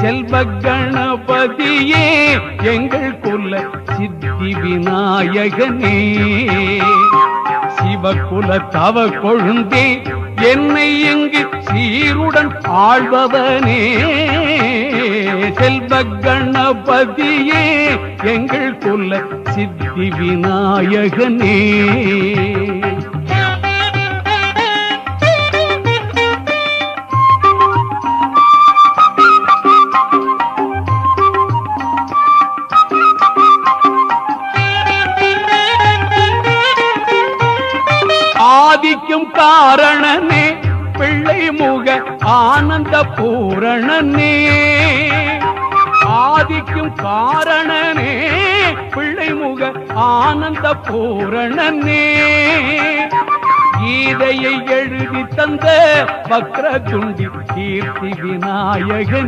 செல்வ கணபதியே எங்கள் குல சித்தி விநாயகனே, சிவகுல தவ கொழுந்தே என்னை எங்கு சீருடன் ஆழ்பவனே, செல்வ கணபதியே எங்கள் குல சித்தி விநாயகனே. ஆதிக்கும் காரணனே பிள்ளை முக ஆனந்த பூரணனே, ஆதிக்கும் காரணனே பிள்ளை முக ஆனந்த பூரணனே, கீதையை எழுதி தந்த வக்ரதுண்டி கீர்த்தி விநாயகன்.